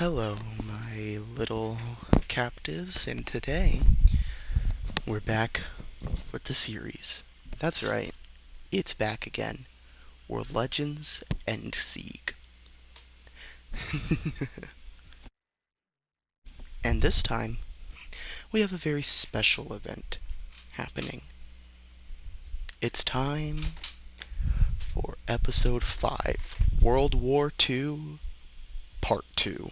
Hello, my little captives, and today we're back with the series. That's right, it's back again. World Legends Endsieg. And this time, we have a very special event happening. It's time for Episode 5, World War II, Part 2.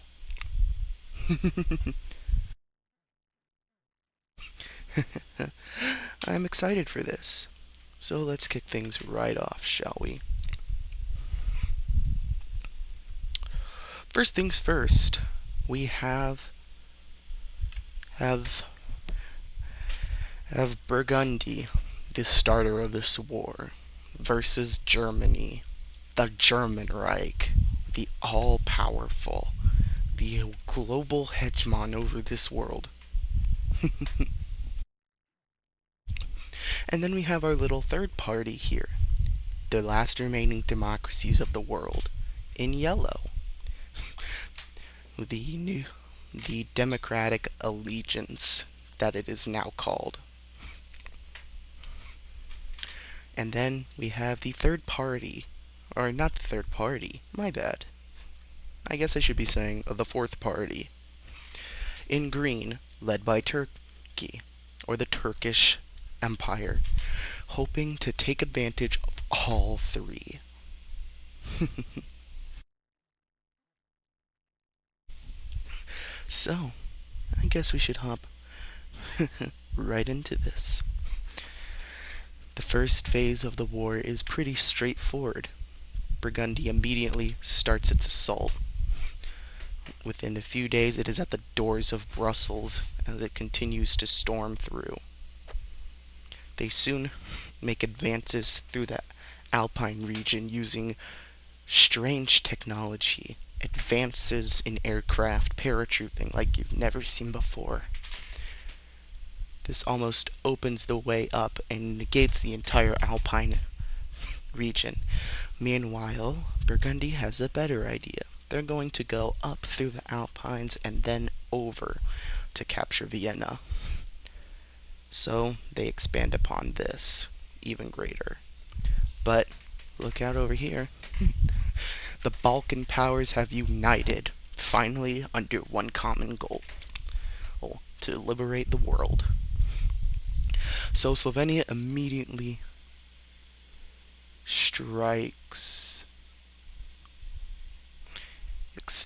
I'm excited for this. So let's kick things right off, shall we? First things first, we have Burgundy, the starter of this war, versus Germany, the German Reich, the all-powerful, the global hegemon over this world. And then we have our little third party here, the last remaining democracies of the world, in yellow. The Democratic Allegiance that it is now called. And then we have the third party, or not the third party, my bad. I guess I should be saying the fourth party. In green, led by Turkey, or the Turkish Empire, hoping to take advantage of all three. So, I guess we should hop right into this. The first phase of the war is pretty straightforward. Burgundy immediately starts its assault. Within a few days, it is at the doors of Brussels as it continues to storm through. They soon make advances through the Alpine region using strange technology, advances in aircraft, paratrooping like you've never seen before. This almost opens the way up and negates the entire Alpine region. Meanwhile, Burgundy has a better idea. They're going to go up through the Alpines and then over to capture Vienna. So they expand upon this even greater. But look out over here. The Balkan powers have united, finally under one common goal, to liberate the world. So Slovenia immediately strikes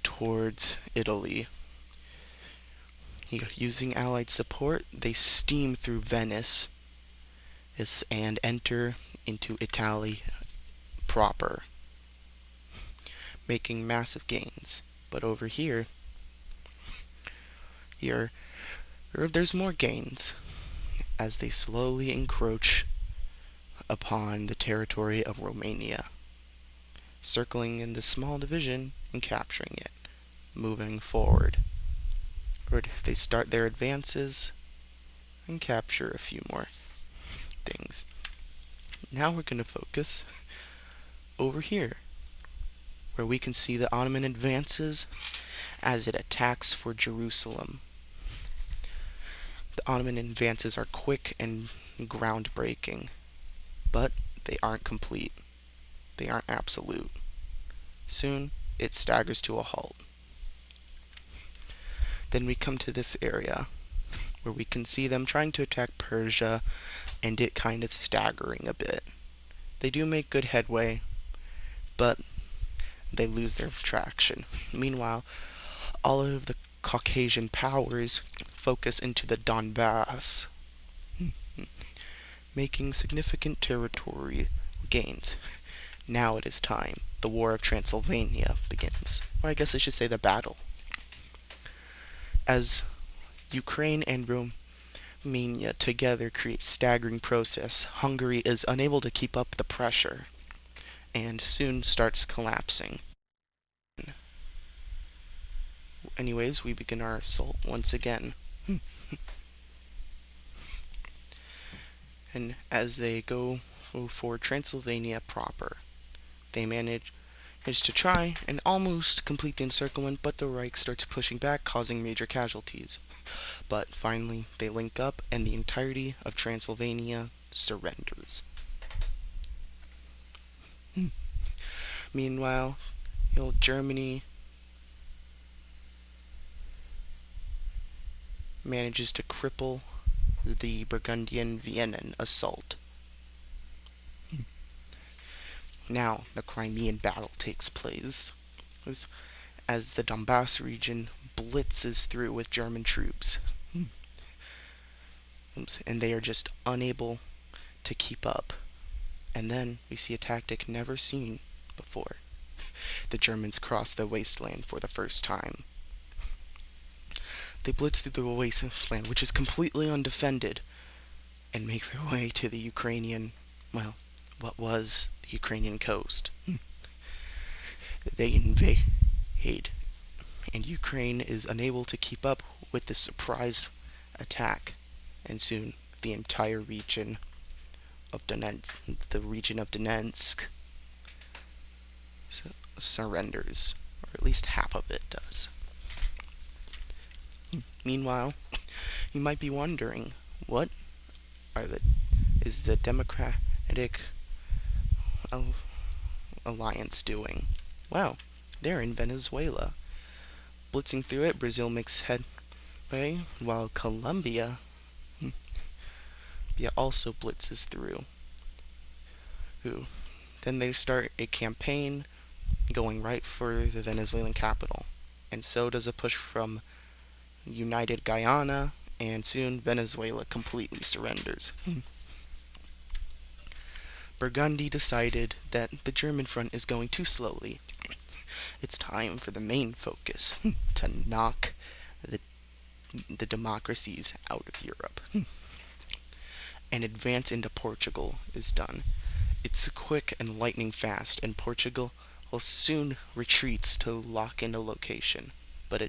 towards Italy. Using Allied support, they steam through Venice and enter into Italy proper, making massive gains. But over here, there's more gains as they slowly encroach upon the territory of Romania, circling in this small division and capturing it, moving forward. Or they start their advances and capture a few more things. Now we're going to focus over here, where we can see the Ottoman advances as it attacks for Jerusalem. The Ottoman advances are quick and groundbreaking, but they aren't complete. They aren't absolute. Soon, it staggers to a halt. Then we come to this area, where we can see them trying to attack Persia, and it kind of staggering a bit. They do make good headway, but they lose their traction. Meanwhile, all of the Caucasian powers focus into the Donbass, making significant territory gains. Now it is time. The War of Transylvania begins. Or I guess I should say the battle. As Ukraine and Romania together create staggering process, Hungary is unable to keep up the pressure and soon starts collapsing. Anyways, we begin our assault once again. And as they go for Transylvania proper, they manage is to try and almost complete the encirclement, but the Reich starts pushing back, causing major casualties. But finally, they link up, and the entirety of Transylvania surrenders. Meanwhile, Germany manages to cripple the Burgundian Vienna assault. Now, the Crimean battle takes place as the Donbass region blitzes through with German troops. And they are just unable to keep up. And then we see a tactic never seen before. The Germans cross the wasteland for the first time. They blitz through the wasteland, which is completely undefended, and make their way to the Ukrainian, well, what was the Ukrainian coast. They invade, and Ukraine is unable to keep up with this surprise attack, and soon the entire region of Donetsk surrenders, or at least half of it does. Meanwhile, you might be wondering, what is the Democratic Alliance doing? Well, they're in Venezuela. Blitzing through it, Brazil makes headway, while Colombia also blitzes through. Then they start a campaign going right for the Venezuelan capital. And so does a push from United Guyana, and soon Venezuela completely surrenders. Burgundy decided that the German front is going too slowly. It's time for the main focus, to knock the democracies out of Europe. An advance into Portugal is done. It's quick and lightning fast, and Portugal soon retreats to lock in a location. But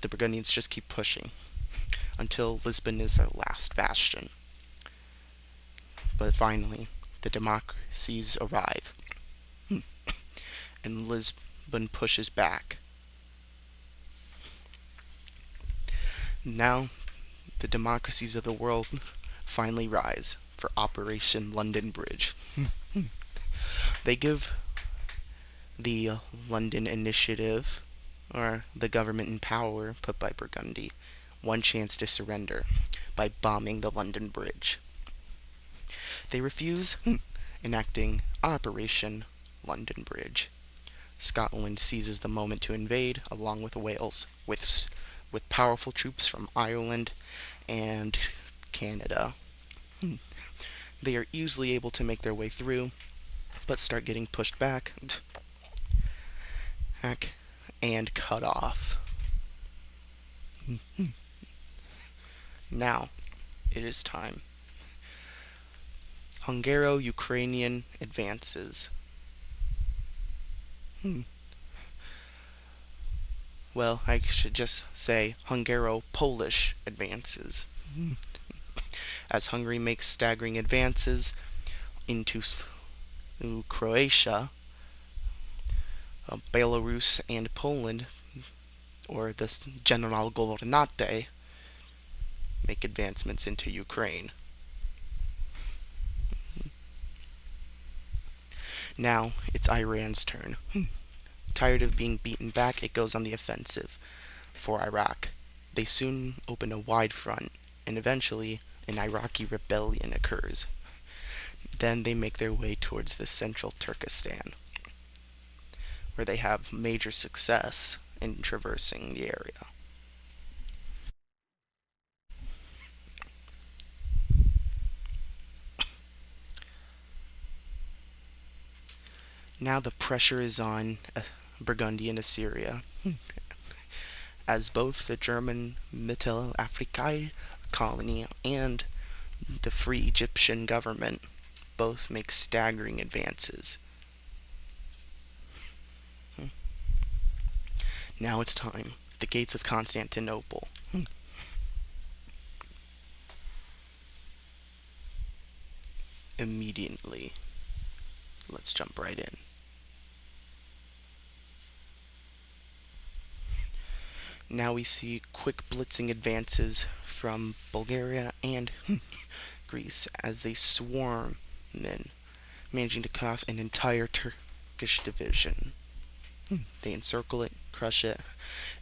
the Burgundians just keep pushing until Lisbon is their last bastion. But finally, the democracies arrive, and Lisbon pushes back. Now, the democracies of the world finally rise for Operation London Bridge. They give the London Initiative, or the government in power put by Burgundy, one chance to surrender by bombing the London Bridge. They refuse, enacting Operation London Bridge. Scotland seizes the moment to invade, along with Wales, with powerful troops from Ireland and Canada. They are easily able to make their way through, but start getting pushed back and cut off. Now, it is time. Hungaro-Ukrainian advances. Well, I should just say Hungaro-Polish advances. As Hungary makes staggering advances into Croatia, Belarus, and Poland, or the Generalgouvernement, make advancements into Ukraine. Now, it's Iran's turn. Tired of being beaten back, it goes on the offensive. For Iraq, they soon open a wide front, and eventually an Iraqi rebellion occurs. Then they make their way towards the central Turkestan, where they have major success in traversing the area. Now the pressure is on Burgundy and Assyria, as both the German Mittelafrika colony and the Free Egyptian government both make staggering advances. Now it's time. The gates of Constantinople. Immediately. Let's jump right in. Now we see quick blitzing advances from Bulgaria and Greece as they swarm in, managing to cut off an entire Turkish division. They encircle it, crush it,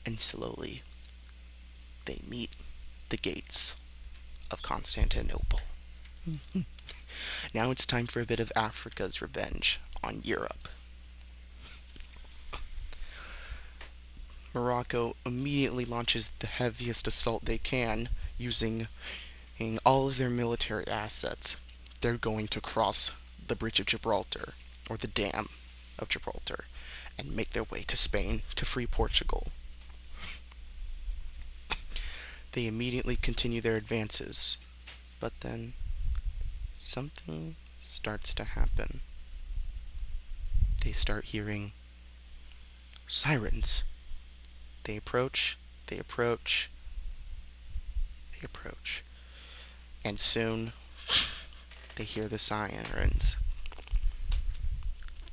and slowly they meet the gates of Constantinople. Now it's time for a bit of Africa's revenge on Europe. Morocco immediately launches the heaviest assault they can, using all of their military assets. They're going to cross the Bridge of Gibraltar, or the Dam of Gibraltar, and make their way to Spain to free Portugal. They immediately continue their advances, but then something starts to happen. They start hearing sirens. They approach, they approach, they approach, and soon they hear the sirens.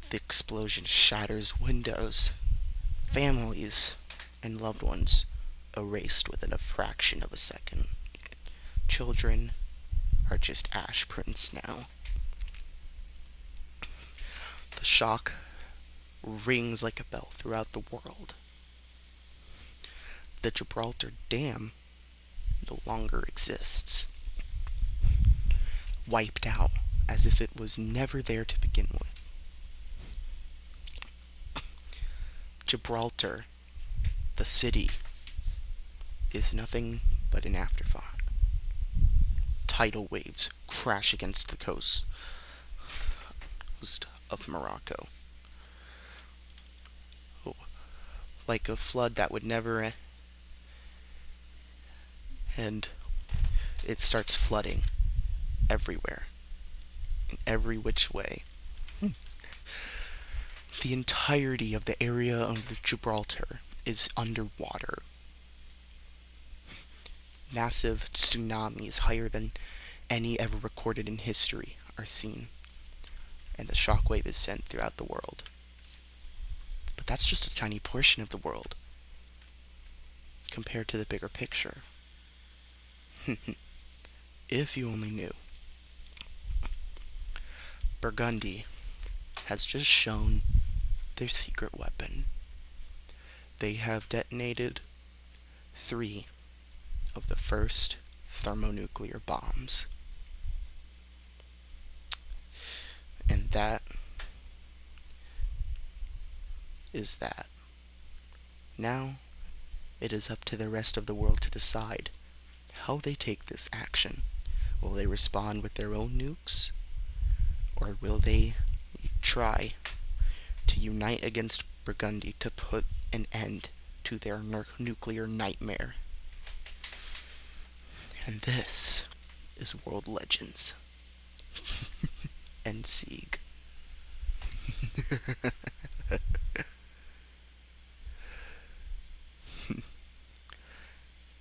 The explosion shatters windows, families, and loved ones erased within a fraction of a second. Children are just ash prints now. The shock rings like a bell throughout the world. The Gibraltar Dam no longer exists. Wiped out as if it was never there to begin with. Gibraltar, the city, is nothing but an afterthought. Tidal waves crash against the coast of Morocco. Like a flood that would never end, it starts flooding everywhere, in every which way. The entirety of the area of the Gibraltar is underwater. Massive tsunamis higher than any ever recorded in history are seen, and the shockwave is sent throughout the world. But that's just a tiny portion of the world compared to the bigger picture. If you only knew. Burgundy has just shown their secret weapon. They have detonated 3 of the first thermonuclear bombs. And that is that. Now, it is up to the rest of the world to decide how they take this action. Will they respond with their own nukes? Or will they try to unite against Burgundy to put an end to their nuclear nightmare? And this is World Legends. Endsieg.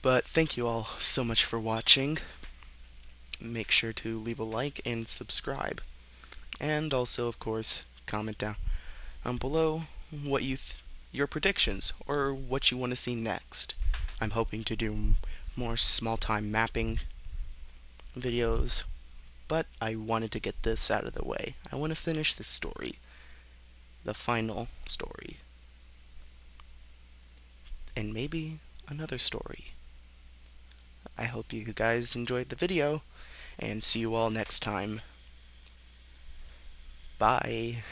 But thank you all so much for watching. Make sure to leave a like and subscribe. And also, of course, comment down below what your predictions or what you want to see next. I'm hoping to do more small-time mapping videos, but I wanted to get this out of the way. I want to finish this story, the final story, and maybe another story. I hope you guys enjoyed the video, and see you all next time. Bye.